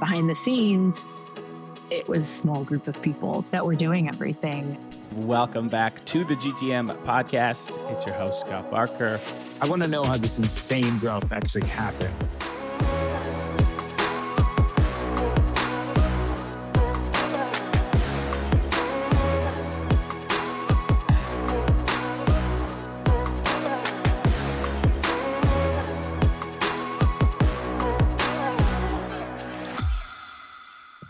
behind the scenes, it was a small group of people that were doing everything. Welcome back to the GTM podcast. It's your host, Scott Barker. I want to know how this insane growth actually happened.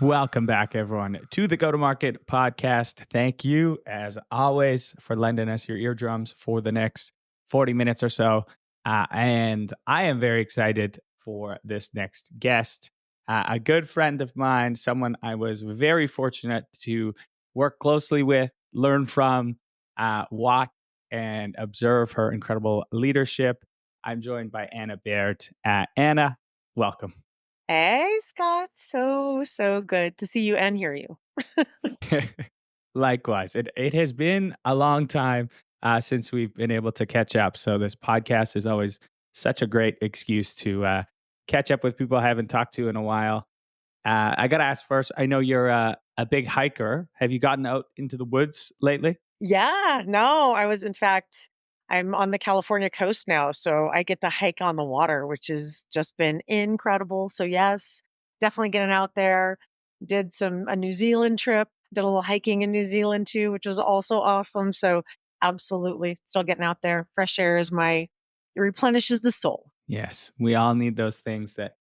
Welcome back, everyone, to the Go-to-Market podcast. Thank you, as always, for lending us your eardrums for the next 40 minutes or so. And I am very excited for this next guest, a good friend of mine, someone I was very fortunate to work closely with, learn from, watch, and observe her incredible leadership. I'm joined by Anna Baird. Anna, welcome. Hey, Scott. So good to see you and hear you. Likewise. It has been a long time since we've been able to catch up. So this podcast is always such a great excuse to catch up with people I haven't talked to in a while. I got to ask first, I know you're a big hiker. Have you gotten out into the woods lately? Yeah, no, I'm on the California coast now, so I get to hike on the water, which has just been incredible. So yes, definitely getting out there. Did a New Zealand trip, did a little hiking in New Zealand too, which was also awesome. So absolutely still getting out there. Fresh air it replenishes the soul. Yes, we all need those things that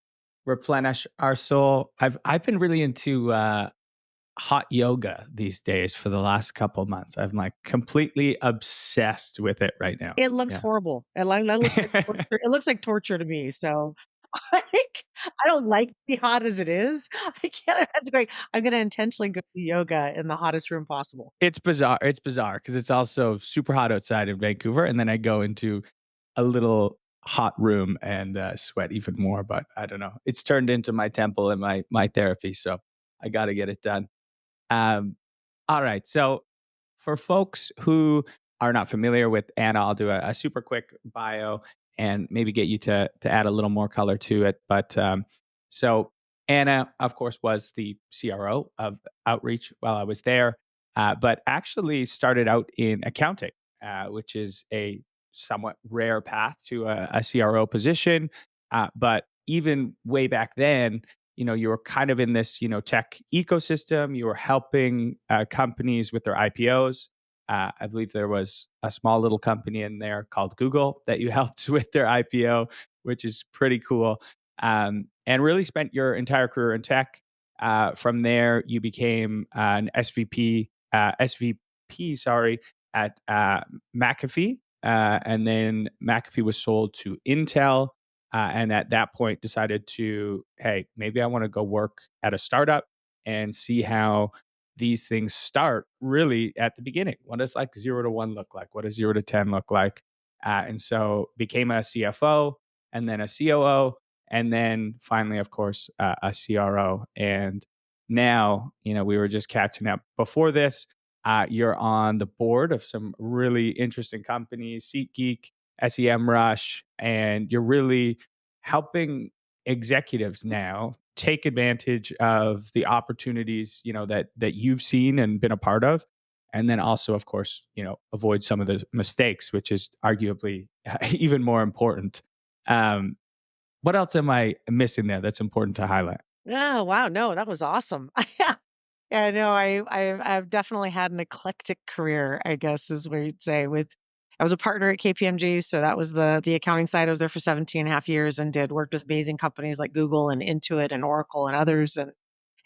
replenish our soul. I've been really into hot yoga these days for the last couple months. I'm like completely obsessed with it right now. It looks horrible. It looks like torture. It looks like torture to me. So I don't like to be hot as it is. I can't have to go. I'm going to intentionally go to yoga in the hottest room possible. It's bizarre. It's bizarre because it's also super hot outside in Vancouver, and then I go into a little hot room and sweat even more. But I don't know. It's turned into my temple and my therapy, so I got to get it done. All right. So for folks who are not familiar with Anna, I'll do a super quick bio and maybe get you to add a little more color to it. But so Anna, of course, was the CRO of Outreach while I was there, but actually started out in accounting, which is a somewhat rare path to a CRO position. But even way back then, you were kind of in this, tech ecosystem. You were helping companies with their IPOs. I believe there was a small little company in there called Google that you helped with their IPO, which is pretty cool. And really spent your entire career in tech. From there, you became an SVP, sorry, at McAfee. And then McAfee was sold to Intel. And at that point decided to, hey, maybe I want to go work at a startup and see how these things start really at the beginning. What does like 0 to 1 look like? What does 0 to 10 look like? And so became a CFO and then a COO and then finally, of course, a CRO. And now, we were just catching up before this. You're on the board of some really interesting companies, SeatGeek, SEMrush, and you're really helping executives now take advantage of the opportunities, that you've seen and been a part of. And then also, of course, avoid some of the mistakes, which is arguably even more important. What else am I missing there that's important to highlight? Oh, wow. No, that was awesome. Yeah, no, I've definitely had an eclectic career, I guess is what you'd say. I was a partner at KPMG, so that was the accounting side. I was there for 17 and a half years and worked with amazing companies like Google and Intuit and Oracle and others, and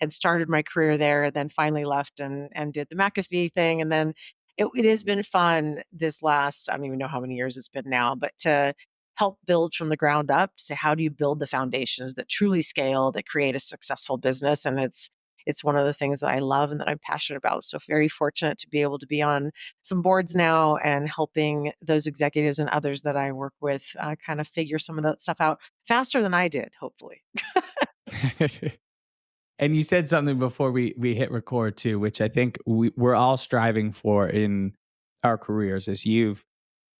had started my career there, and then finally left and did the McAfee thing. And then it has been fun this last, I don't even know how many years it's been now, but to help build from the ground up to say, how do you build the foundations that truly scale, that create a successful business? And it's one of the things that I love and that I'm passionate about. So very fortunate to be able to be on some boards now and helping those executives and others that I work with kind of figure some of that stuff out faster than I did, hopefully. And you said something before we hit record too, which I think we're all striving for in our careers, is you've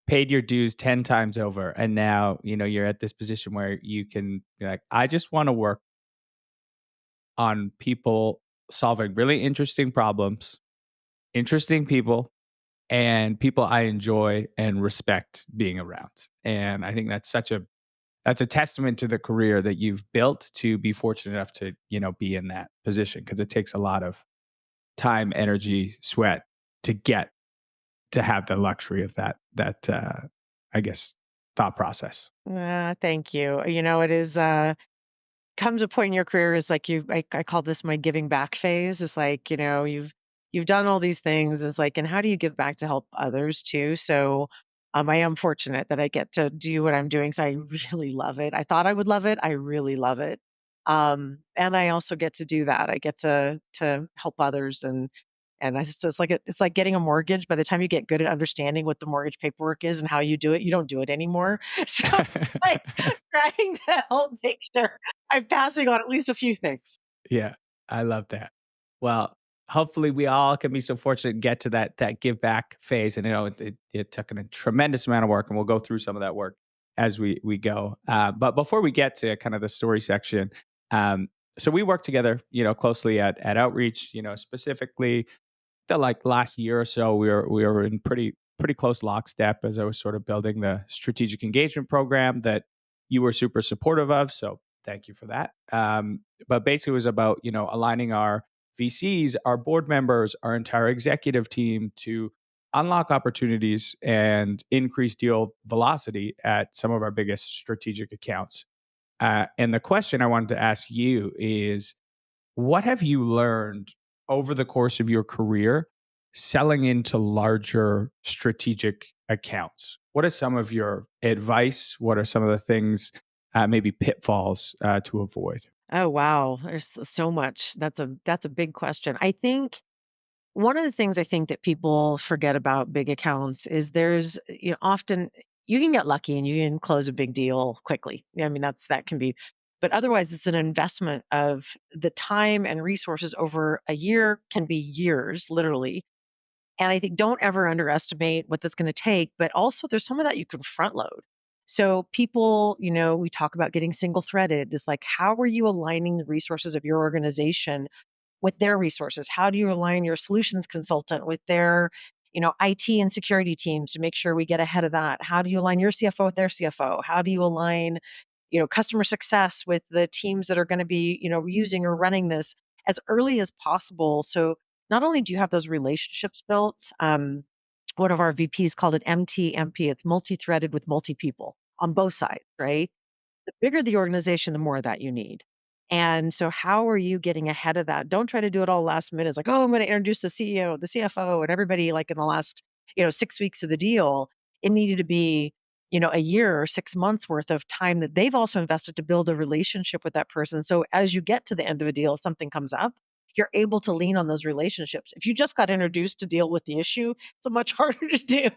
paid your dues 10 times over. And now, you're at this position where you can be like, I just want to work on people solving really interesting problems, interesting people, and people I enjoy and respect being around. And I think that's a testament to the career that you've built to be fortunate enough to, be in that position, because it takes a lot of time, energy, sweat to get to have the luxury of that I guess thought process. Thank you. It is comes a point in your career is like I call this my giving back phase. It's like, you've done all these things. It's like, and how do you give back to help others too? So I am fortunate that I get to do what I'm doing. So I really love it. I thought I would love it. I really love it. And I also get to do that. I get to help others and so it's like getting a mortgage. By the time you get good at understanding what the mortgage paperwork is and how you do it, you don't do it anymore. So like trying to help make sure I'm passing on at least a few things. Yeah, I love that. Well, hopefully we all can be so fortunate to get to that give back phase. And it took a tremendous amount of work, and we'll go through some of that work as we go. But before we get to kind of the story section, so we work together, closely at Outreach, specifically the like last year or so, we were in pretty close lockstep as I was sort of building the strategic engagement program that you were super supportive of. So thank you for that. But basically, it was about aligning our VCs, our board members, our entire executive team to unlock opportunities and increase deal velocity at some of our biggest strategic accounts. And the question I wanted to ask you is, what have you learned over the course of your career selling into larger strategic accounts? What is some of your advice? What are some of the things, maybe pitfalls to avoid? Oh wow, there's so much. That's a big question. I think one of the things I think that people forget about big accounts is there's often you can get lucky and you can close a big deal quickly. Yeah, I mean that can be, but otherwise it's an investment of the time and resources over a year, can be years literally. And I think don't ever underestimate what that's going to take, but also there's some of that you can front load. So people, we talk about getting single threaded. Is like, how are you aligning the resources of your organization with their resources? How do you align your solutions consultant with their, IT and security teams to make sure we get ahead of that? How do you align your CFO with their CFO? How do you align, customer success with the teams that are going to be, using or running this as early as possible? So not only do you have those relationships built, one of our VPs called it MTMP. It's multi-threaded with multi-people on both sides, right? The bigger the organization, the more of that you need. And so how are you getting ahead of that? Don't try to do it all last minute. It's like, oh, I'm going to introduce the CEO, the CFO, and everybody like in the last, 6 weeks of the deal. It needed to be, a year or 6 months worth of time that they've also invested to build a relationship with that person. So as you get to the end of a deal, if something comes up, you're able to lean on those relationships. If you just got introduced to deal with the issue, it's a much harder to do.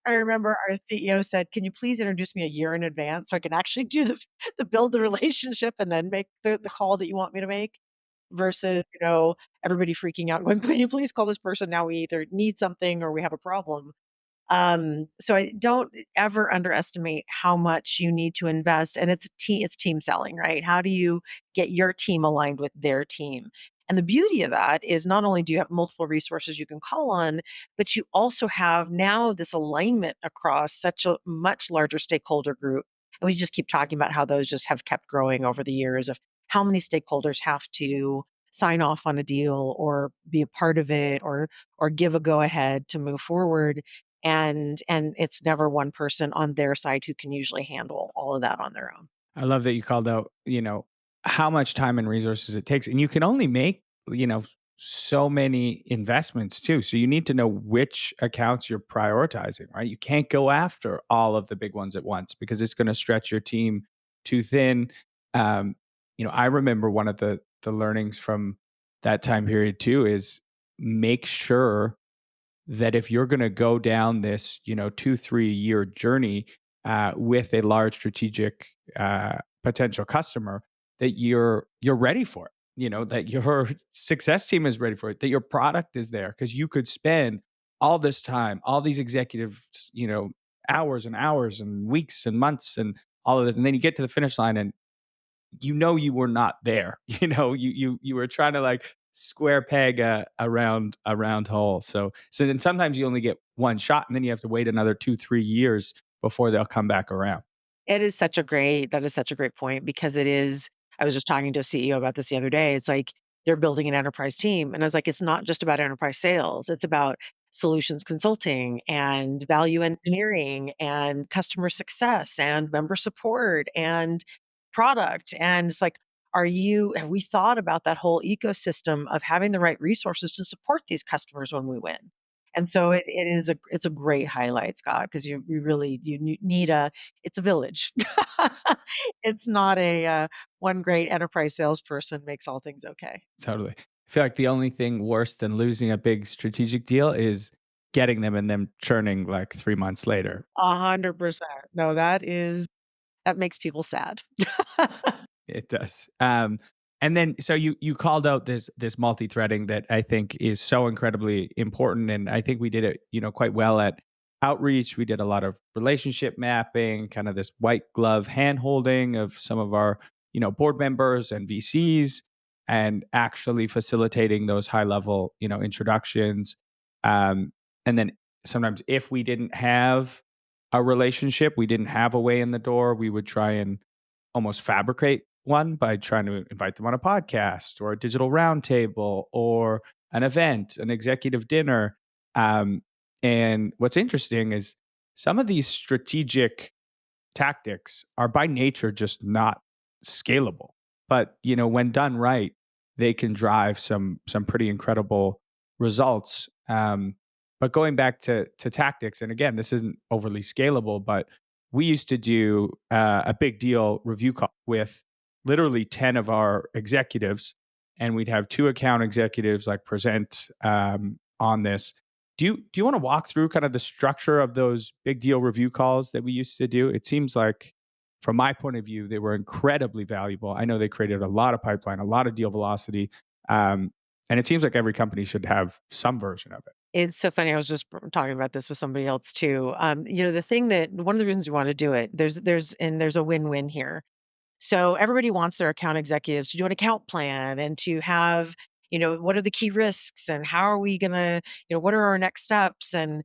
I remember our CEO said, "Can you please introduce me a year in advance so I can actually do the build the relationship and then make the call that you want me to make?" Versus, everybody freaking out and going, "Can you please call this person now? We either need something or we have a problem." So I don't ever underestimate how much you need to invest, and it's team selling, right? How do you get your team aligned with their team? And the beauty of that is not only do you have multiple resources you can call on, but you also have now this alignment across such a much larger stakeholder group. And we just keep talking about how those just have kept growing over the years of how many stakeholders have to sign off on a deal or be a part of it or give a go ahead to move forward, and it's never one person on their side who can usually handle all of that on their own. I love that you called out, how much time and resources it takes. And you can only make, so many investments too. So you need to know which accounts you're prioritizing, right? You can't go after all of the big ones at once because it's going to stretch your team too thin. Um, I remember one of the learnings from that time period too is make sure that if you're going to go down this, 2-3 year journey with a large strategic potential customer, that you're ready for it. That your success team is ready for it. That your product is there, because you could spend all this time, all these executive, hours and hours and weeks and months and all of this, and then you get to the finish line and you were not there. You were trying to like square peg a round hole. So then sometimes you only get one shot, and then you have to wait another 2-3 years before they'll come back around. That is such a great point, because I was just talking to a CEO about this the other day. It's like they're building an enterprise team. And I was like, it's not just about enterprise sales. It's about solutions consulting and value engineering and customer success and member support and product. And it's like, have we thought about that whole ecosystem of having the right resources to support these customers when we win? And so it's a great highlight, Scott, because you need it's a village. It's not one great enterprise salesperson makes all things okay. Totally. I feel like the only thing worse than losing a big strategic deal is getting them and them churning like 3 months later. 100%. No, that makes people sad. It does. And then so you called out this multi-threading that I think is so incredibly important, and I think we did it quite well at Outreach. We did a lot of relationship mapping, kind of this white glove hand holding of some of our board members and VCs, and actually facilitating those high level introductions. And then sometimes if we didn't have a relationship, we didn't have a way in the door, we would try and almost fabricate one by trying to invite them on a podcast or a digital roundtable or an event, an executive dinner. And what's interesting is some of these strategic tactics are by nature just not scalable. But when done right, they can drive some pretty incredible results. But going back to tactics, and again, this isn't overly scalable, but we used to do a big deal review call with literally 10 of our executives, and we'd have 2 account executives like present on this. Do you want to walk through kind of the structure of those big deal review calls that we used to do? It seems like, from my point of view, they were incredibly valuable. I know they created a lot of pipeline, a lot of deal velocity, and it seems like every company should have some version of it. It's so funny. I was just talking about this with somebody else too. The thing that one of the reasons you want to do it, there's a win-win here. So everybody wants their account executives to do an account plan and to have, what are the key risks and how are we going to, what are our next steps? And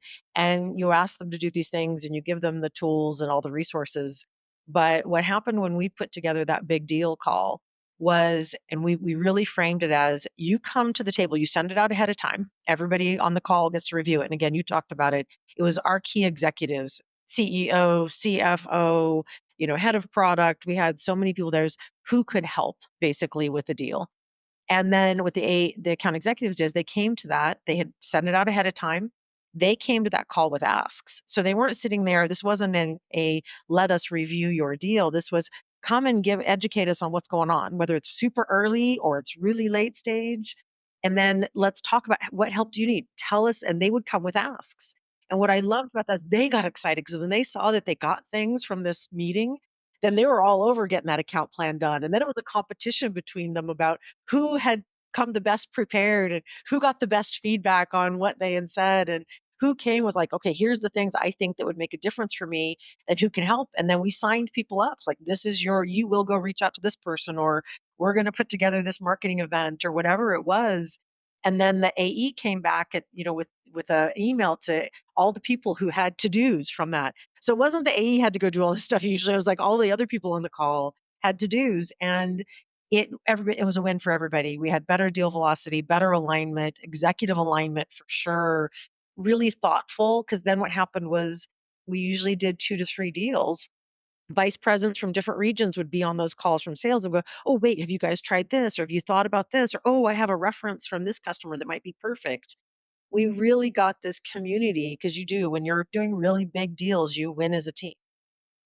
you ask them to do these things and you give them the tools and all the resources. But what happened when we put together that big deal call was, and we really framed it as, you come to the table, you send it out ahead of time. Everybody on the call gets to review it. And again, you talked about it. It was our key executives, CEO, CFO, head of product. We had so many people there who could help basically with the deal. And then what the account executives did is they came to that. They had sent it out ahead of time. They came to that call with asks. So they weren't sitting there. This wasn't a let us review your deal. This was come and educate us on what's going on, whether it's super early or it's really late stage. And then let's talk about what help do you need? Tell us. And they would come with asks. And what I loved about that is they got excited because when they saw that they got things from this meeting, then they were all over getting that account plan done. And then it was a competition between them about who had come the best prepared and who got the best feedback on what they had said and who came with like, okay, here's the things I think that would make a difference for me and who can help. And then we signed people up. It's like, you will go reach out to this person, or we're going to put together this marketing event or whatever it was. And then the AE came back with an email to all the people who had to-dos from that. So it wasn't the AE had to go do all this stuff. Usually it was like all the other people on the call had to-dos, and it was a win for everybody. We had better deal velocity, better alignment, executive alignment for sure, really thoughtful. Because then what happened was we usually did 2 to 3 deals. Vice presidents from different regions would be on those calls from sales and go, oh, wait, have you guys tried this? Or have you thought about this? Or, oh, I have a reference from this customer that might be perfect. We really got this community, because you do, when you're doing really big deals, you win as a team.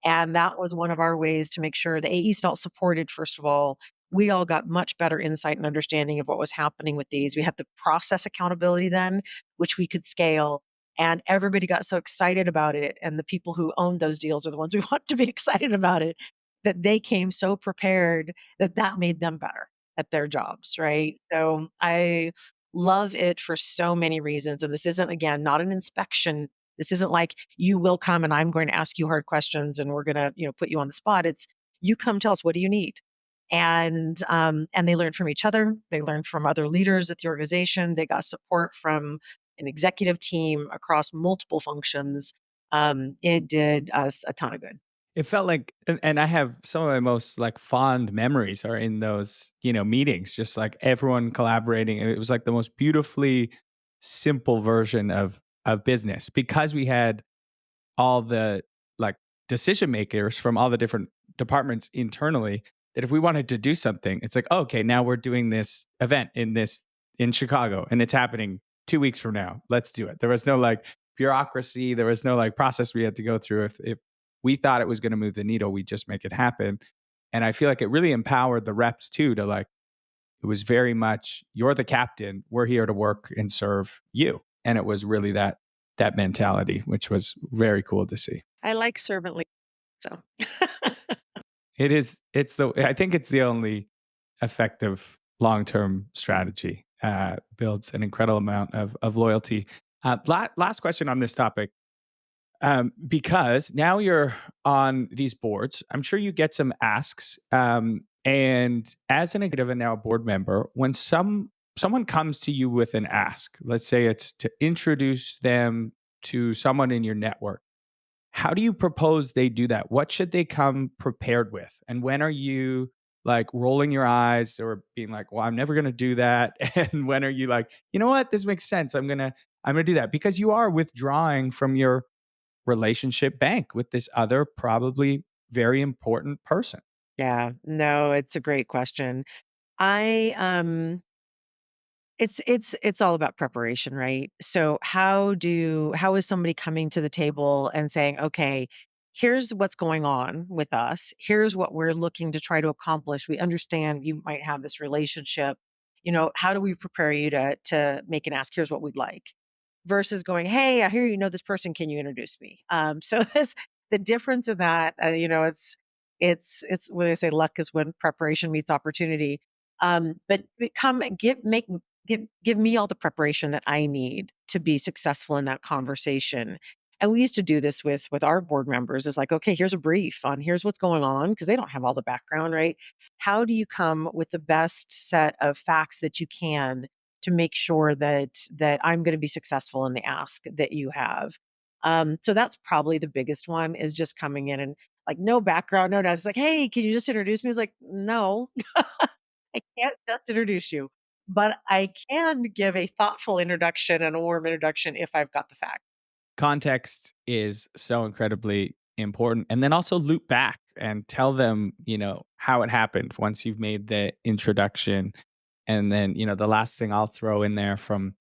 And that was one of our ways to make sure the AEs felt supported, first of all. We all got much better insight and understanding of what was happening with these. We had the process accountability then, which we could scale. And everybody got so excited about it. And the people who owned those deals are the ones who want to be excited about it, that they came so prepared that made them better at their jobs, right? So I love it for so many reasons. And this isn't, again, not an inspection. This isn't like you will come and I'm going to ask you hard questions and we're going to, put you on the spot. It's you come tell us, what do you need? And they learned from each other. They learned from other leaders at the organization. They got support from an executive team across multiple functions. It did us a ton of good. It felt like, and I have some of my most like fond memories are in those, meetings, just like everyone collaborating. It was like the most beautifully simple version of business because we had all the like decision makers from all the different departments internally that if we wanted to do something, it's like, oh, okay, now we're doing this event in Chicago and it's happening 2 weeks from now. Let's do it. There was no like bureaucracy. There was no like process we had to go through. If we thought it was going to move the needle, we just make it happen. And I feel like it really empowered the reps too to like, it was very much, you're the captain. We're here to work and serve you. And it was really that mentality, which was very cool to see. I like servant leadership. So I think it's the only effective long-term strategy. Builds an incredible amount of loyalty. Last question on this topic. Because now you're on these boards, I'm sure you get some asks. And as an executive and now a board member, when someone comes to you with an ask, let's say it's to introduce them to someone in your network, how do you propose they do that? What should they come prepared with? And when are you like rolling your eyes or being like, well, I'm never going to do that? And when are you like, you know what, this makes sense. I'm going to do that, because you are withdrawing from your relationship bank with this other probably very important person. yeah, no, it's a great question. I it's all about preparation, right? So how is somebody coming to the table and saying, okay, here's what's going on with us. Here's what we're looking to try to accomplish. We understand you might have this relationship. How do we prepare you to make an ask? Here's what we'd like. Versus going, hey, I hear you know this person. Can you introduce me? So this the difference of that. It's when they say luck is when preparation meets opportunity. But come give me all the preparation that I need to be successful in that conversation. And we used to do this with our board members. It's like, okay, here's a brief on here's what's going on, because they don't have all the background, right? How do you come with the best set of facts that you can to make sure that I'm going to be successful in the ask that you have? So that's probably the biggest one, is just coming in and like no background, no, it's like, hey, can you just introduce me? It's like, no, I can't just introduce you, but I can give a thoughtful introduction and a warm introduction if I've got the facts. Context is so incredibly important. And then also loop back and tell them, how it happened once you've made the introduction. And then, the last thing I'll throw in there from,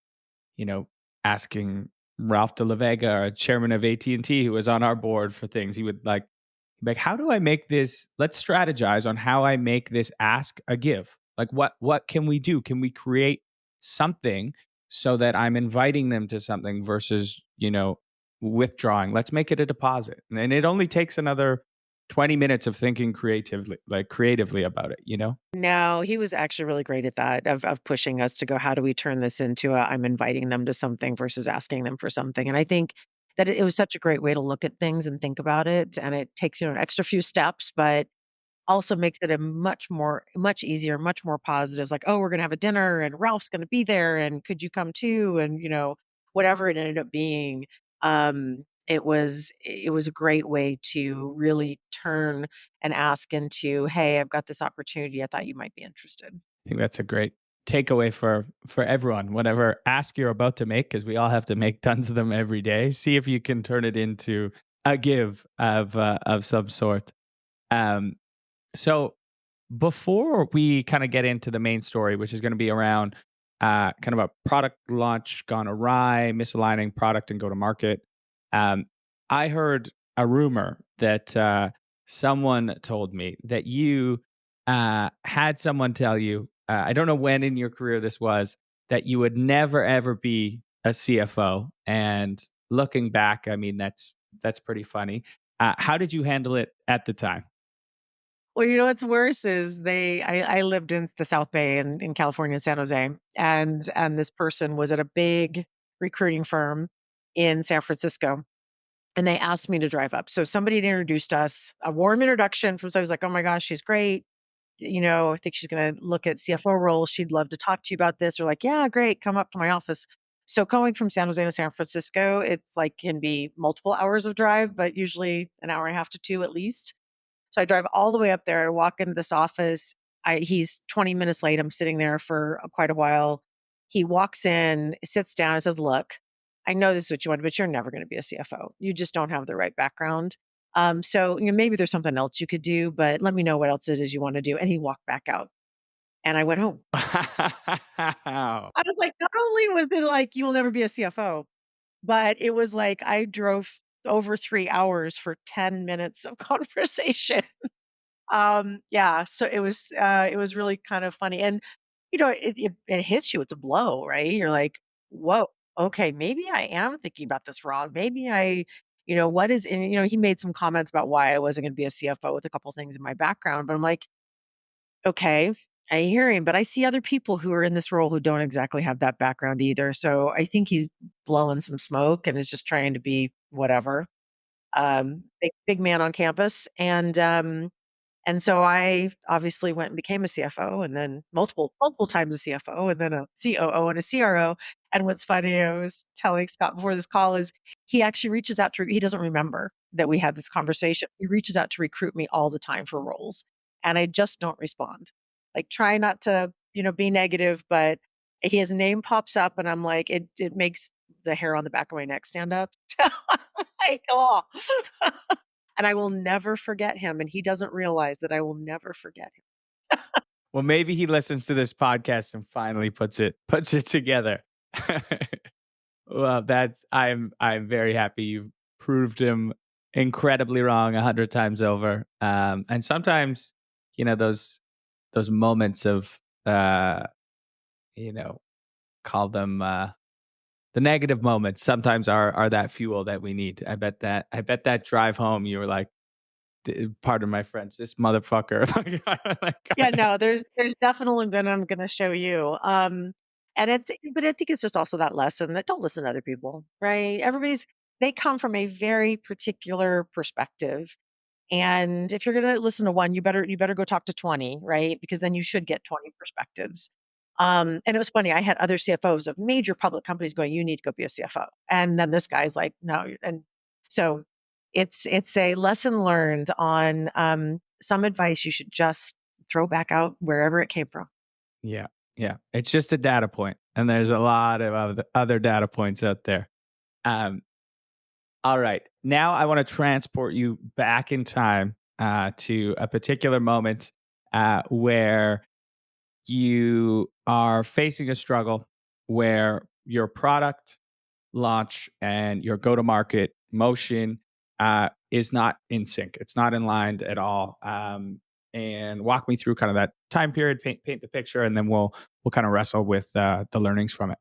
asking Ralph de la Vega, chairman of AT&T, who was on our board for things, he would like, how do I make this? Let's strategize on how I make this ask a give. Like, what can we do? Can we create something so that I'm inviting them to something versus, withdrawing? Let's make it a deposit. And it only takes another 20 minutes of thinking creatively about it, No, he was actually really great at that, of pushing us to go, how do we turn this into I'm inviting them to something versus asking them for something? And I think that it was such a great way to look at things and think about it. And it takes, an extra few steps, but also makes it a much easier, much more positive. It's like, oh, we're going to have a dinner and Ralph's going to be there. And could you come too? And, whatever it ended up being, it was a great way to really turn and ask into, hey, I've got this opportunity. I thought you might be interested. I think that's a great takeaway for everyone. Whatever ask you're about to make, because we all have to make tons of them every day. See if you can turn it into a give of some sort. So before we kind of get into the main story, which is going to be around kind of a product launch gone awry, misaligning product and go to market, I heard a rumor that someone told me that you had someone tell you, I don't know when in your career this was, that you would never ever be a CFO. And looking back, I mean, that's pretty funny. How did you handle it at the time? Well, what's worse is I lived in the South Bay in California, in San Jose, and this person was at a big recruiting firm in San Francisco, and they asked me to drive up. So somebody had introduced us, a warm introduction from, so I was like, oh my gosh, she's great. I think she's going to look at CFO roles. She'd love to talk to you about this. Or like, yeah, great, come up to my office. So going from San Jose to San Francisco, it's like can be multiple hours of drive, but usually an hour and a half to 2 at least. So I drive all the way up there. I walk into this office. He's 20 minutes late. I'm sitting there for quite a while. He walks in, sits down, and says, "Look, I know this is what you want, but you're never going to be a CFO. You just don't have the right background. So maybe there's something else you could do, but let me know what else it is you want to do." And he walked back out, and I went home. Wow. I was like, not only was it like you will never be a CFO, but it was like I drove over 3 hours for 10 minutes of conversation. Yeah, so it was really kind of funny. And it hits you, it's a blow, right? You're like, whoa, okay, maybe I am thinking about this wrong. Maybe what is and he made some comments about why I wasn't gonna be a CFO with a couple things in my background, but I'm like, okay, I hear him, but I see other people who are in this role who don't exactly have that background either. So I think he's blowing some smoke and is just trying to be whatever. Big man on campus. And so I obviously went and became a CFO and then multiple times a CFO and then a COO and a CRO. And what's funny, I was telling Scott before this call is he actually reaches out he doesn't remember that we had this conversation. He reaches out to recruit me all the time for roles. And I just don't respond. Like try not to, be negative, but his name pops up and I'm like, it makes the hair on the back of my neck stand up. Like, oh. And I will never forget him. And he doesn't realize that I will never forget him. Well, maybe he listens to this podcast and finally puts it together. Well, I'm very happy you've proved him incredibly wrong 100 times over. And sometimes, those moments of call them the negative moments sometimes are that fuel that we need. I bet that drive home you were like, pardon my French, this motherfucker. Yeah, no, there's definitely been I'm gonna show you. But I think it's just also that lesson that don't listen to other people, right? They come from a very particular perspective. And if you're gonna listen to one, you better go talk to 20, right? Because then you should get 20 perspectives. And it was funny. I had other CFOs of major public companies going, "You need to go be a CFO," and then this guy's like, "No," and so it's a lesson learned on some advice you should just throw back out wherever it came from. Yeah. Yeah. It's just a data point, and there's a lot of other data points out there. Um, all right. Now I want to transport you back in time to a particular moment where you are facing a struggle where your product launch and your go to market motion is not in sync. It's not in line at all. And walk me through kind of that time period, paint the picture, and then we'll kind of wrestle with the learnings from it.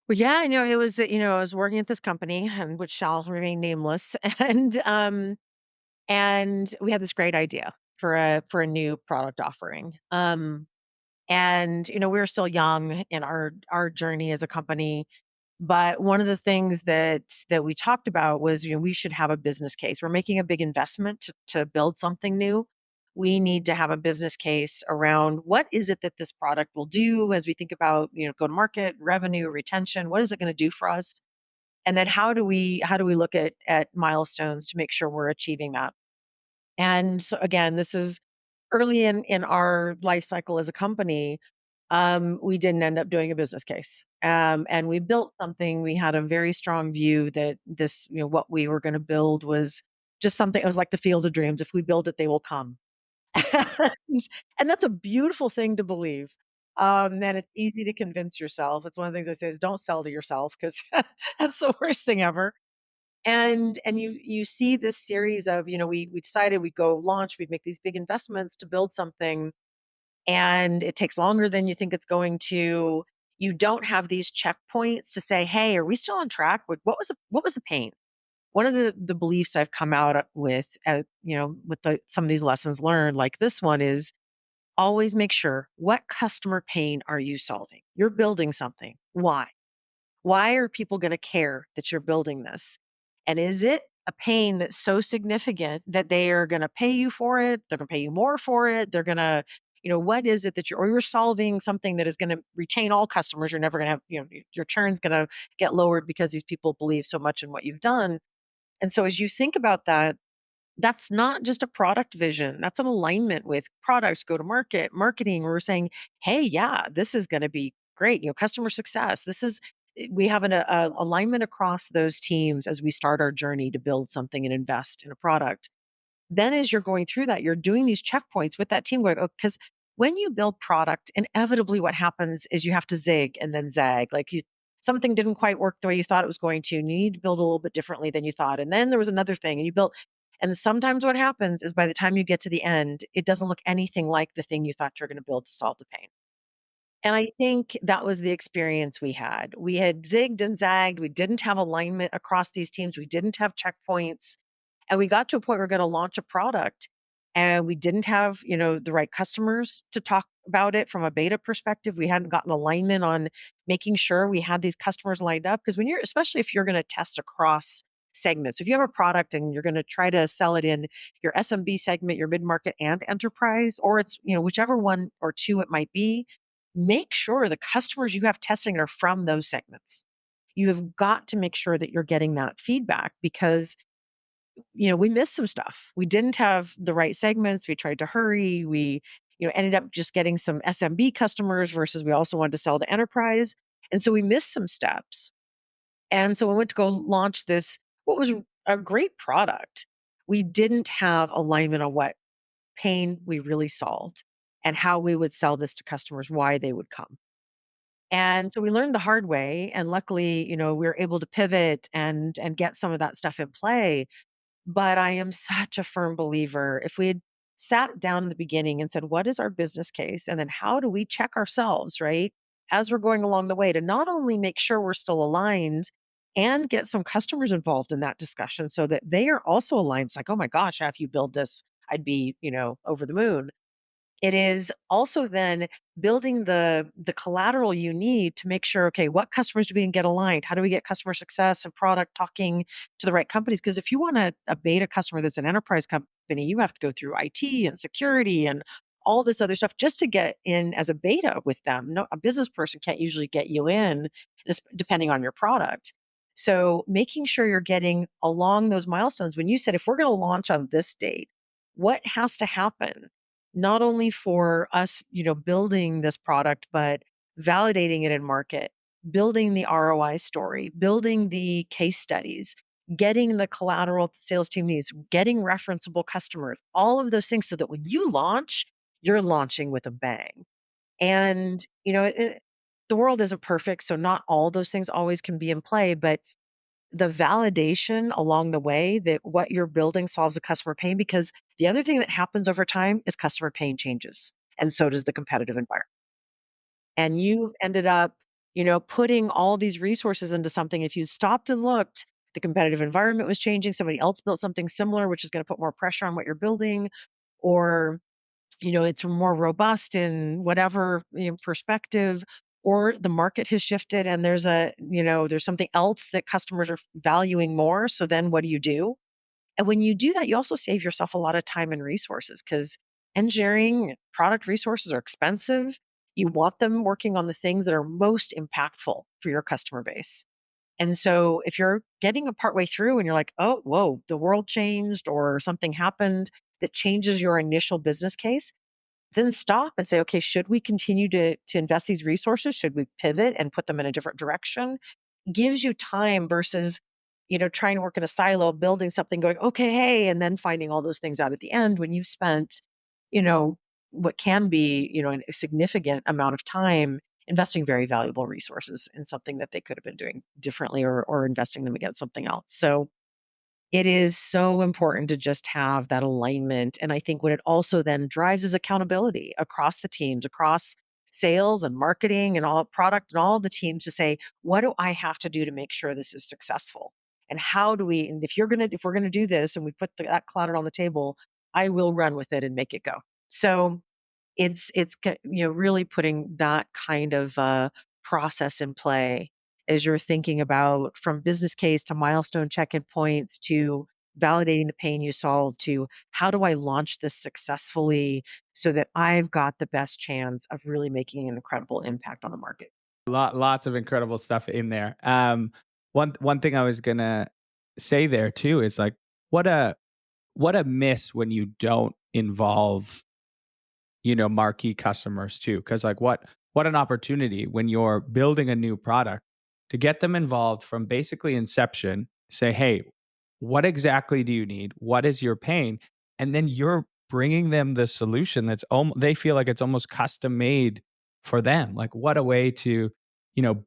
Well, yeah, I know it was, I was working at this company, and which shall remain nameless, and we had this great idea for a new product offering. And we were still young in our journey as a company, but one of the things that we talked about was, we should have a business case. We're making a big investment to build something new. We need to have a business case around what is it that this product will do as we think about, go to market, revenue, retention. What is it going to do for us? And then how do we look at milestones to make sure we're achieving that? And so again, this is early in our life cycle as a company. We didn't end up doing a business case. And we built something. We had a very strong view that this, what we were going to build was just something. It was like the field of dreams. If we build it, they will come. And that's a beautiful thing to believe. And it's easy to convince yourself. It's one of the things I say is don't sell to yourself because that's the worst thing ever. And you see this series of, we decided we'd go launch, we'd make these big investments to build something, and it takes longer than you think it's going to. You don't have these checkpoints to say, hey, are we still on track? What was the pain? One of the beliefs I've come out with, with some of these lessons learned, like this one, is always make sure, what customer pain are you solving? You're building something. Why? Why are people going to care that you're building this? And is it a pain that's so significant that they are going to pay you for it? They're going to pay you more for it. They're going to, what is it that you're solving something that is going to retain all customers. You're never going to have, your churn's going to get lowered because these people believe so much in what you've done. And so as you think about that, that's not just a product vision. That's an alignment with products, go to market, marketing, where we're saying, hey, yeah, this is going to be great. Customer success. We have an alignment across those teams as we start our journey to build something and invest in a product. Then as you're going through that, you're doing these checkpoints with that team going, oh, because when you build product, inevitably what happens is you have to zig and then zag. Something didn't quite work the way you thought it was going to, and you need to build a little bit differently than you thought. And then there was another thing and you built. And sometimes what happens is by the time you get to the end, it doesn't look anything like the thing you thought you were going to build to solve the pain. And I think that was the experience we had. We had zigged and zagged. We didn't have alignment across these teams. We didn't have checkpoints. And we got to a point where we're going to launch a product and we didn't have, the right customers to talk about it from a beta perspective. We hadn't gotten alignment on making sure we had these customers lined up. Because especially if you're going to test across segments, if you have a product and you're going to try to sell it in your SMB segment, your mid-market and enterprise, or it's, whichever one or two it might be, make sure the customers you have testing are from those segments. You have got to make sure that you're getting that feedback because we missed some stuff. We didn't have the right segments. We tried to hurry. We, ended up just getting some SMB customers versus we also wanted to sell to enterprise. And so we missed some steps. And so we went to go launch what was a great product. We didn't have alignment on what pain we really solved and how we would sell this to customers, why they would come. And so we learned the hard way. And luckily, we were able to pivot and get some of that stuff in play. But I am such a firm believer. If we had sat down in the beginning and said, what is our business case? And then how do we check ourselves, right? As we're going along the way to not only make sure we're still aligned and get some customers involved in that discussion so that they are also aligned. It's like, oh my gosh, if you build this, I'd be, over the moon. It is also then building the collateral you need to make sure, okay, what customers do we get aligned? How do we get customer success and product talking to the right companies? Because if you want a beta customer that's an enterprise company, you have to go through IT and security and all this other stuff just to get in as a beta with them. No, a business person can't usually get you in, depending on your product. So making sure you're getting along those milestones. When you said, if we're going to launch on this date, what has to happen? Not only for us, building this product, but validating it in market, building the ROI story, building the case studies, getting the collateral the sales team needs, getting referenceable customers, all of those things so that when you launch, you're launching with a bang. And, the world isn't perfect, so not all those things always can be in play, but the validation along the way that what you're building solves a customer pain, because the other thing that happens over time is customer pain changes, and so does the competitive environment. And you ended up, putting all these resources into something. If you stopped and looked, the competitive environment was changing. Somebody else built something similar, which is going to put more pressure on what you're building, or it's more robust in whatever perspective, or the market has shifted and there's something else that customers are valuing more. So then what do you do? And when you do that, you also save yourself a lot of time and resources because engineering product resources are expensive. You want them working on the things that are most impactful for your customer base. And so if you're getting a partway through and you're like, oh, whoa, the world changed or something happened that changes your initial business case, then stop and say, okay, should we continue to invest these resources? Should we pivot and put them in a different direction? Gives you time versus, trying to work in a silo, building something, going, okay, hey, and then finding all those things out at the end when you've spent, what can be, a significant amount of time investing very valuable resources in something that they could have been doing differently or investing them against something else. So it is so important to just have that alignment. And I think what it also then drives is accountability across the teams, across sales and marketing and all product and all the teams to say, what do I have to do to make sure this is successful? And how do we, and if we're going to do this and we put that collateral on the table, I will run with it and make it go. So it's really putting that kind of process in play as you're thinking about from business case to milestone check-in points to validating the pain you solve to how do I launch this successfully so that I've got the best chance of really making an incredible impact on the market. Lots of incredible stuff in there. One thing I was gonna say there too is like what a miss when you don't involve, marquee customers too. Cause like what an opportunity when you're building a new product to get them involved from basically inception, say, hey, what exactly do you need? What is your pain? And then you're bringing them the solution that's they feel like it's almost custom made for them. Like what a way to,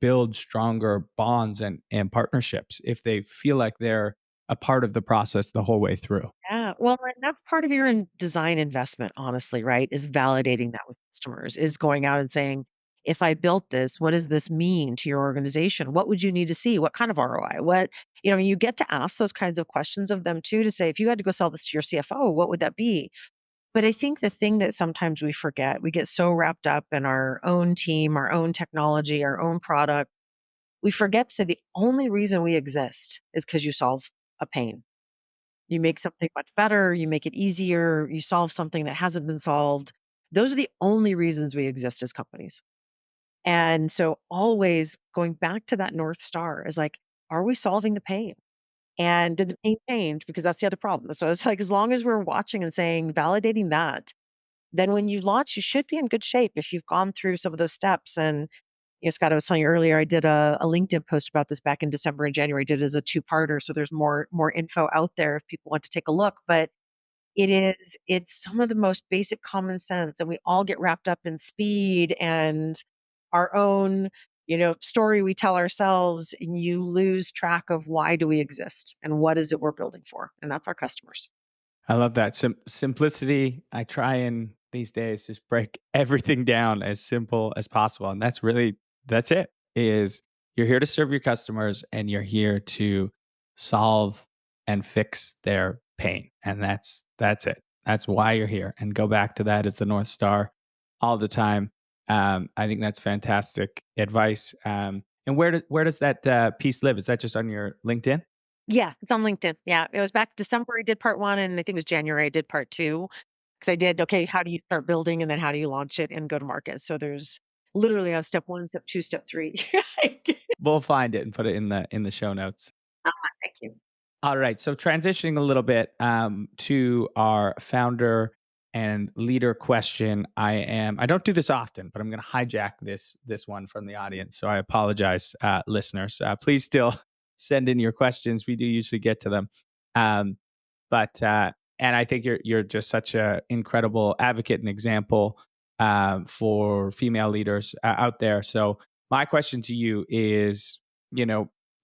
build stronger bonds and partnerships if they feel like they're a part of the process the whole way through. Yeah. Well, and that's part of your design investment, honestly, right? Is validating that with customers, is going out and saying, if I built this, what does this mean to your organization? What would you need to see? What kind of ROI? You get to ask those kinds of questions of them too, to say, if you had to go sell this to your CFO, what would that be? But I think the thing that sometimes we forget, we get so wrapped up in our own team, our own technology, our own product, we forget to say the only reason we exist is because you solve a pain. You make something much better, you make it easier, you solve something that hasn't been solved. Those are the only reasons we exist as companies. And so always going back to that North Star is like, are we solving the pain? And did the pain change? Because that's the other problem. So it's like, as long as we're watching and saying, validating that, then when you launch, you should be in good shape if you've gone through some of those steps. And Scott, I was telling you earlier, I did a LinkedIn post about this back in December and January. I did it as a two-parter, so there's more info out there if people want to take a look. But it's some of the most basic common sense, and we all get wrapped up in speed and our own, story we tell ourselves, and you lose track of why do we exist and what is it we're building for, and that's our customers. I love that. Simplicity. I try and these days just break everything down as simple as possible. And that's it. Is you're here to serve your customers and you're here to solve and fix their pain. And that's it. That's why you're here. And go back to that as the North Star all the time. I think that's fantastic advice. And where does that piece live? Is that just on your LinkedIn? Yeah, it's on LinkedIn. Yeah, it was back December. I did part one, and I think it was January. I did part two because I did. Okay, how do you start building, and then how do you launch it and go to market? So there's literally a step one, step two, step three. We'll find it and put it in the show notes. Thank you. All right. So transitioning a little bit to our founder and leader question. I don't do this often, but I'm going to hijack this one from the audience. So I apologize, listeners. Please still send in your questions. We do usually get to them. But and I think you're just such an incredible advocate and example for female leaders out there. So my question to you is,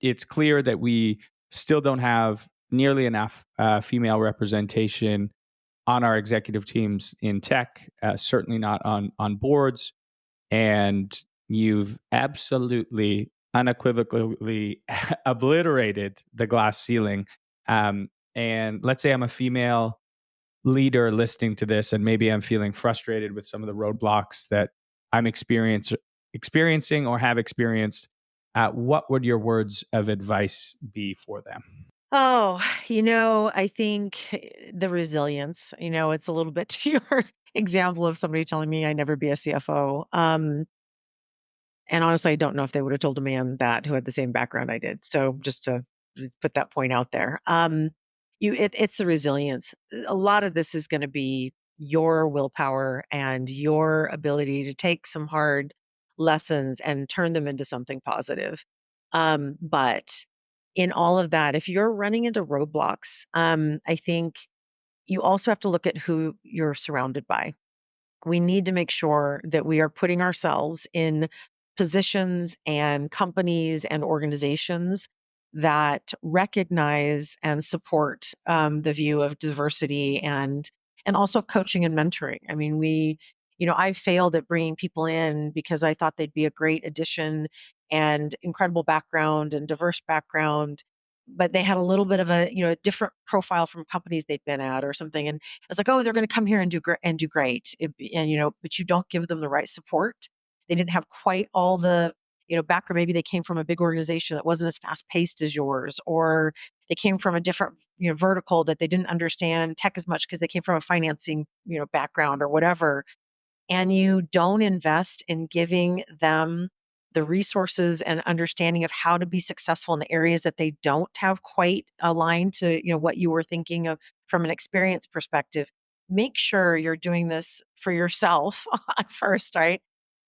it's clear that we still don't have nearly enough female representation on our executive teams in tech, certainly not on boards. And you've absolutely unequivocally obliterated the glass ceiling. And let's say I'm a female leader listening to this, and maybe I'm feeling frustrated with some of the roadblocks that I'm experiencing or have experienced. What would your words of advice be for them? Oh, I think the resilience, it's a little bit to your example of somebody telling me I'd never be a CFO. And honestly, I don't know if they would have told a man that who had the same background I did. So just to put that point out there, it's the resilience. A lot of this is going to be your willpower and your ability to take some hard lessons and turn them into something positive. But in all of that, if you're running into roadblocks, I think you also have to look at who you're surrounded by. We need to make sure that we are putting ourselves in positions and companies and organizations that recognize and support the view of diversity and also coaching and mentoring. I mean, I failed at bringing people in because I thought they'd be a great addition and incredible background and diverse background, but they had a little bit of a different profile from companies they'd been at or something. And I was like, oh, they're going to come here and do great. But you don't give them the right support. They didn't have quite all the background. Maybe they came from a big organization that wasn't as fast paced as yours, or they came from a different, vertical that they didn't understand tech as much because they came from a financing, background or whatever. And you don't invest in giving them the resources and understanding of how to be successful in the areas that they don't have quite aligned to, what you were thinking of from an experience perspective. Make sure you're doing this for yourself first, right?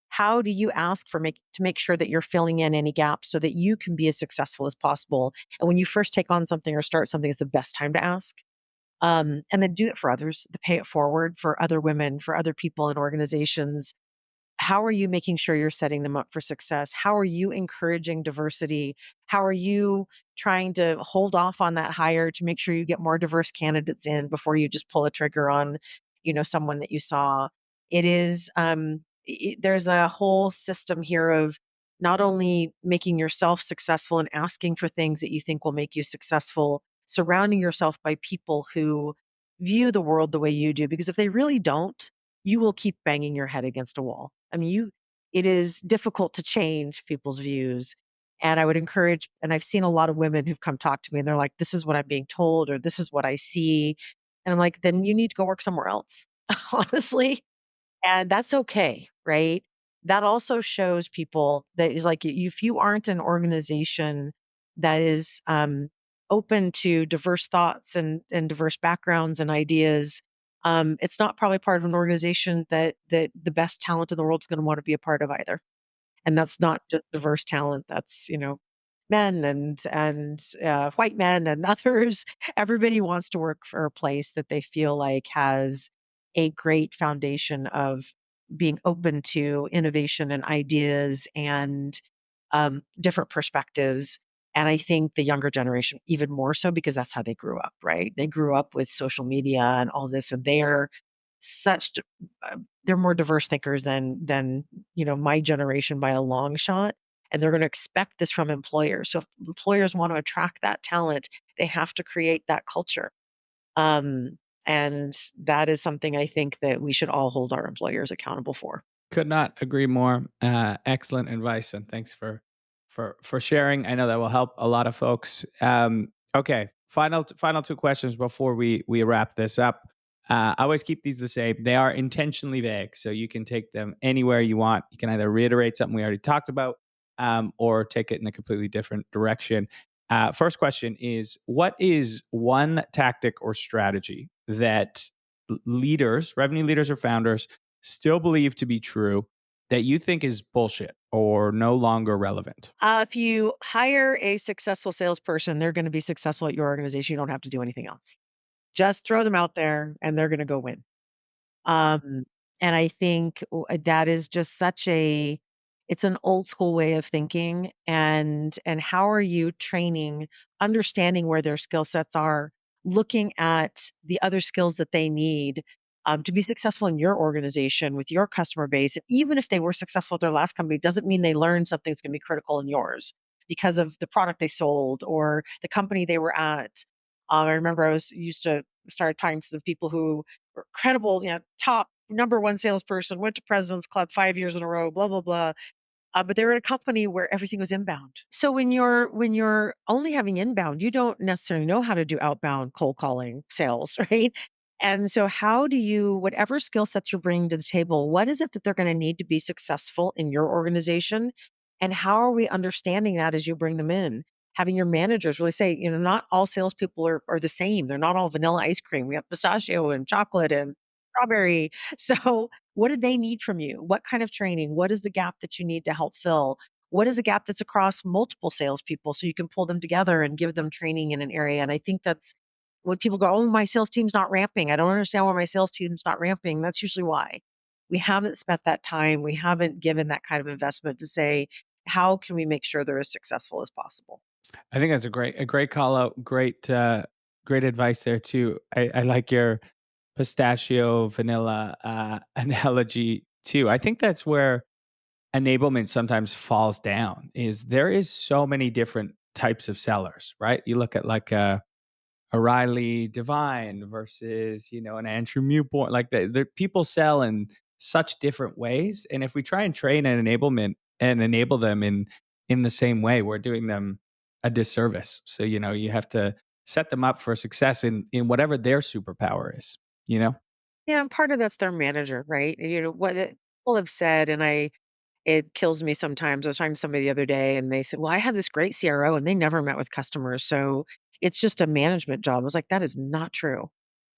How do you ask to make sure that you're filling in any gaps so that you can be as successful as possible? And when you first take on something or start something, is the best time to ask. And then do it for others, to pay it forward for other women, for other people in organizations. How are you making sure you're setting them up for success? How are you encouraging diversity? How are you trying to hold off on that hire to make sure you get more diverse candidates in before you just pull a trigger on, someone that you saw? It is there's a whole system here of not only making yourself successful and asking for things that you think will make you successful, surrounding yourself by people who view the world the way you do, because if they really don't, you will keep banging your head against a wall. I mean, it is difficult to change people's views. And I would encourage, and I've seen a lot of women who've come talk to me and they're like, this is what I'm being told, or this is what I see. And I'm like, then you need to go work somewhere else, honestly. And that's okay, right? That also shows people that is like, if you aren't an organization that is open to diverse thoughts and diverse backgrounds and ideas, it's not probably part of an organization that the best talent in the world is going to want to be a part of either. And that's not just diverse talent. That's, men and white men and others. Everybody wants to work for a place that they feel like has a great foundation of being open to innovation and ideas and different perspectives. And I think the younger generation, even more so, because that's how they grew up, right? They grew up with social media and all this, and such they're more diverse thinkers than my generation by a long shot, and they're going to expect this from employers. So if employers want to attract that talent, they have to create that culture. And that is something I think that we should all hold our employers accountable for. Could not agree more. Excellent advice, and thanks for sharing. I know that will help a lot of folks. Okay, final two questions before we wrap this up. I always keep these the same. They are intentionally vague, so you can take them anywhere you want. You can either reiterate something we already talked about, or take it in a completely different direction. First question is: what is one tactic or strategy that leaders, revenue leaders or founders, still believe to be true that you think is bullshit or no longer relevant? If you hire a successful salesperson, they're going to be successful at your organization. You don't have to do anything else. Just throw them out there and they're going to go win. Um, and I think that is just it's an old school way of thinking. And how are you training, understanding where their skill sets are, looking at the other skills that they need to be successful in your organization with your customer base. And even if they were successful at their last company, doesn't mean they learned something that's going to be critical in yours because of the product they sold or the company they were at. I remember I used to start talking to some people who were credible, top number one salesperson, went to President's Club 5 years in a row, blah, blah, blah. But they were at a company where everything was inbound. So when you're only having inbound, you don't necessarily know how to do outbound cold calling sales, right? And so how do you, whatever skill sets you're bringing to the table, what is it that they're going to need to be successful in your organization? And how are we understanding that as you bring them in? Having your managers really say, not all salespeople are the same. They're not all vanilla ice cream. We have pistachio and chocolate and strawberry. So what do they need from you? What kind of training? What is the gap that you need to help fill? What is a gap that's across multiple salespeople so you can pull them together and give them training in an area? And I think that's when people go, oh, my sales team's not ramping. I don't understand why my sales team's not ramping. That's usually why. We haven't spent that time. We haven't given that kind of investment to say, how can we make sure they're as successful as possible? I think that's a great call out. Great advice there too. I like your pistachio vanilla analogy too. I think that's where enablement sometimes falls down. Is there is so many different types of sellers, right? You look at like a Riley Devine versus an Andrew Mewborn. Like the people sell in such different ways, and if we try and train an enablement and enable them in the same way, we're doing them a disservice. So, you have to set them up for success in whatever their superpower is, you know? Yeah, and part of that's their manager, right? What people have said, and it kills me sometimes. I was talking to somebody the other day and they said, "Well, I had this great CRO and they never met with customers, so it's just a management job." I was like, "That is not true."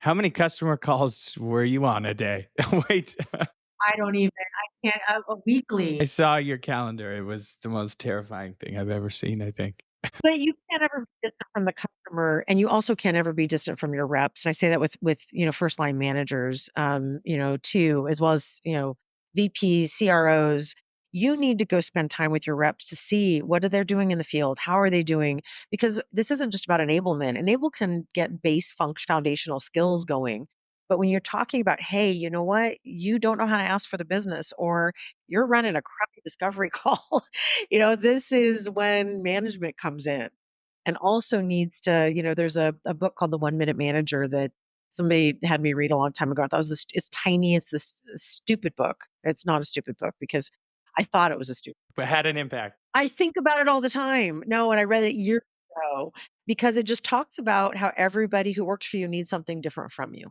How many customer calls were you on a day? Wait, I don't even I can't a I weekly. saw your calendar. It was the most terrifying thing I've ever seen, I think. But you can't ever be distant from the customer, and you also can't ever be distant from your reps. And I say that with first line managers, too, as well as VPs, CROs. You need to go spend time with your reps to see what are they doing in the field, how are they doing, because this isn't just about enablement. Enable can get base foundational skills going, but when you're talking about, hey, you know what, you don't know how to ask for the business, or you're running a crappy discovery call. This is when management comes in and also needs to, there's a book called The 1 Minute Manager that somebody had me read a long time ago. I thought it was it's tiny. It's this stupid book. It's not a stupid book because I thought it was a stupid. But had an impact. I think about it all the time. No, and I read it years ago because it just talks about how everybody who works for you needs something different from you.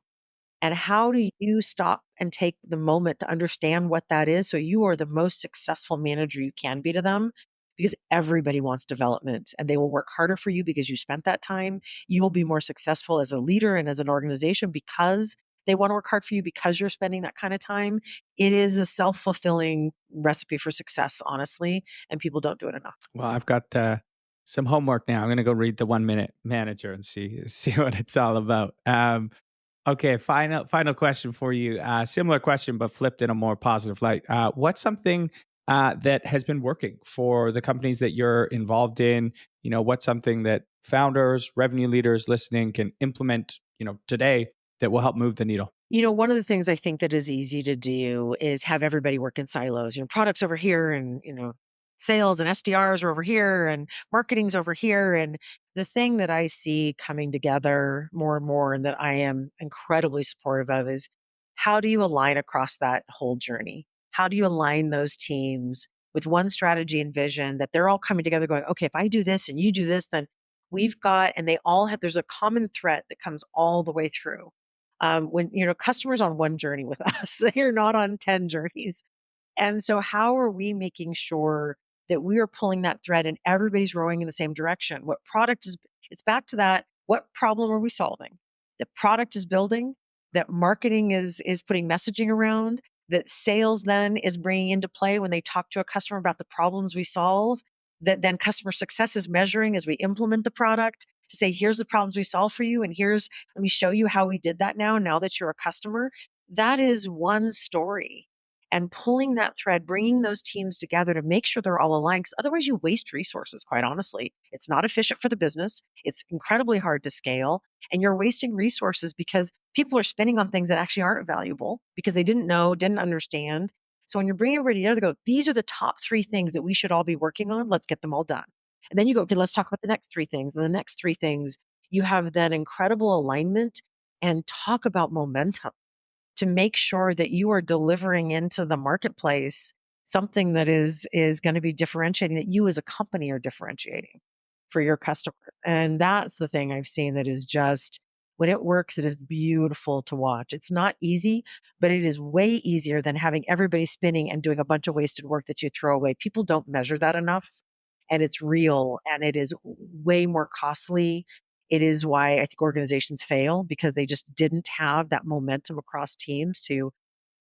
And how do you stop and take the moment to understand what that is so you are the most successful manager you can be to them? Because everybody wants development and they will work harder for you because you spent that time. You will be more successful as a leader and as an organization because they want to work hard for you because you're spending that kind of time. It is a self fulfilling recipe for success, honestly, and people don't do it enough. Well, I've got some homework now. I'm going to go read the 1 Minute Manager and see what it's all about. Okay, final question for you. Similar question, but flipped in a more positive light. What's something that has been working for the companies that you're involved in? What's something that founders, revenue leaders listening can implement, today that will help move the needle? One of the things I think that is easy to do is have everybody work in silos. Products over here and, sales and SDRs are over here and marketing's over here. And the thing that I see coming together more and more and that I am incredibly supportive of is how do you align across that whole journey? How do you align those teams with one strategy and vision that they're all coming together going, okay, if I do this and you do this, then we've got, and they all have, there's a common thread that comes all the way through when customers on one journey with us, they're not on 10 journeys. And so how are we making sure that we are pulling that thread and everybody's rowing in the same direction? What product is, it's back to that, what problem are we solving? The product is building, that marketing is putting messaging around, that sales then is bringing into play when they talk to a customer about the problems we solve, that then customer success is measuring as we implement the product to say, here's the problems we solve for you, and let me show you how we did that now that you're a customer. That is one story. And pulling that thread, bringing those teams together to make sure they're all aligned, because otherwise you waste resources, quite honestly. It's not efficient for the business. It's incredibly hard to scale. And you're wasting resources because people are spending on things that actually aren't valuable because they didn't know, didn't understand. So when you're bringing everybody together, go, these are the top 3 things that we should all be working on. Let's get them all done. And then you go, okay, let's talk about the next 3 things. And the next 3 things, you have that incredible alignment and talk about momentum to make sure that you are delivering into the marketplace something that is going to be differentiating, that you as a company are differentiating for your customer. And that's the thing I've seen that is just when it works, it is beautiful to watch. It's not easy, but it is way easier than having everybody spinning and doing a bunch of wasted work that you throw away. People don't measure that enough, and it's real and it is way more costly. It is why I think organizations fail because they just didn't have that momentum across teams to,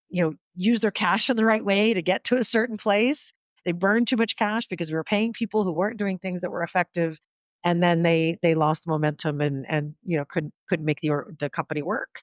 use their cash in the right way to get to a certain place. They burned too much cash because we were paying people who weren't doing things that were effective, and then they lost momentum and couldn't make the company work.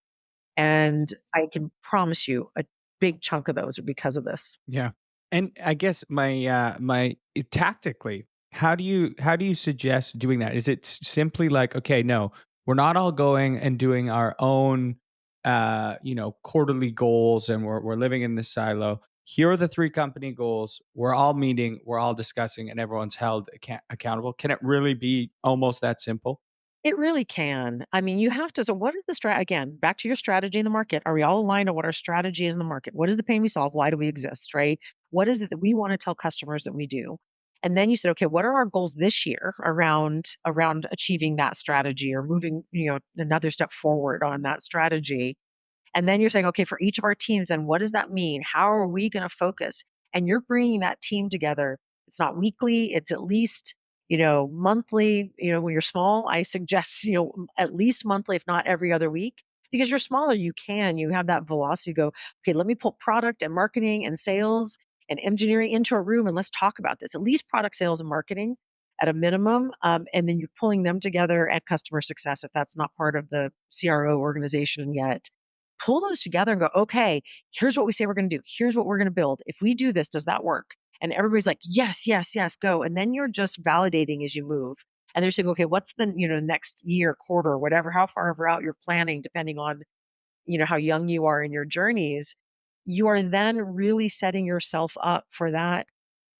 And I can promise you a big chunk of those are because of this. Yeah. And I guess my tactically, how do you suggest doing that? Is it simply like, okay, no, we're not all going and doing our own quarterly goals and we're living in this silo. Here are the 3 company goals. We're all meeting, we're all discussing, and everyone's held accountable. Can it really be almost that simple? It really can. I mean, you have to. So, what is the again, back to your strategy in the market? Are we all aligned on what our strategy is in the market? What is the pain we solve? Why do we exist? Right? What is it that we want to tell customers that we do? And then you said, okay, what are our goals this year around achieving that strategy or moving, another step forward on that strategy? And then you're saying, okay, for each of our teams, then what does that mean? How are we going to focus? And you're bringing that team together. It's not weekly, it's at least, monthly. When you're small, I suggest, at least monthly, if not every other week. Because you're smaller, you have that velocity go, okay, let me pull product and marketing and sales and engineering into a room and let's talk about this. At least product sales and marketing at a minimum. And then you're pulling them together at customer success if that's not part of the CRO organization yet. Pull those together and go, okay, here's what we say we're going to do. Here's what we're going to build. If we do this, does that work? And everybody's like, yes, yes, yes, go. And then you're just validating as you move. And they're saying, okay, what's the, next year, quarter, whatever, how far out you're planning, depending on, how young you are in your journeys. You are then really setting yourself up for that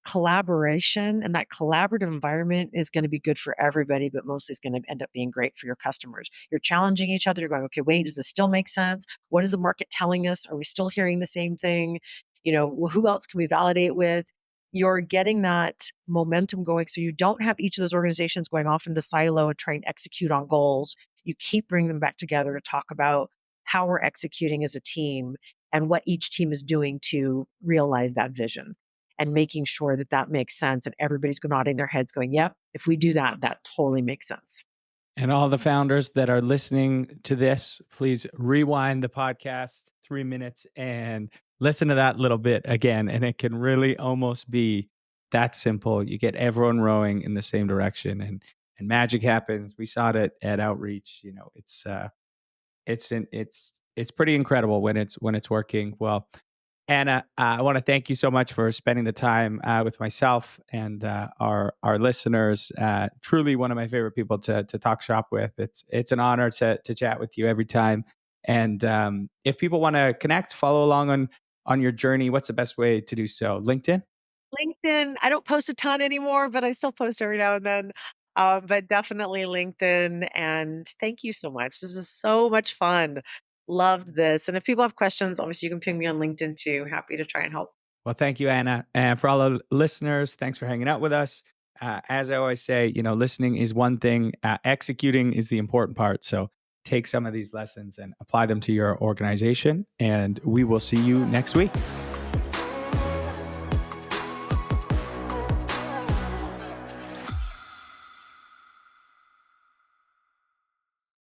collaboration, and that collaborative environment is going to be good for everybody, but mostly it's going to end up being great for your customers. You're challenging each other. You're going, okay, wait, does this still make sense? What is the market telling us? Are we still hearing the same thing? Who else can we validate with? You're getting that momentum going. So you don't have each of those organizations going off into silo and trying to execute on goals. You keep bringing them back together to talk about how we're executing as a team and what each team is doing to realize that vision, and making sure that that makes sense and everybody's nodding their heads going, yep, if we do that, that totally makes sense. And all the founders that are listening to this, please rewind the podcast 3 minutes and listen to that little bit again. And it can really almost be that simple. You get everyone rowing in the same direction and magic happens. We saw it at Outreach. It's pretty incredible when it's working well. Anna, I want to thank you so much for spending the time with myself and our listeners. Truly, one of my favorite people to talk shop with. It's an honor to chat with you every time. And if people want to connect, follow along on your journey, what's the best way to do so? LinkedIn. I don't post a ton anymore, but I still post every now and then. But definitely LinkedIn. And thank you so much. This was so much fun. Loved this. And if people have questions, obviously you can ping me on LinkedIn too. Happy to try and help. Well, thank you, Anna. And for all the listeners, thanks for hanging out with us. As I always say, listening is one thing, executing is the important part. So take some of these lessons and apply them to your organization. And we will see you next week.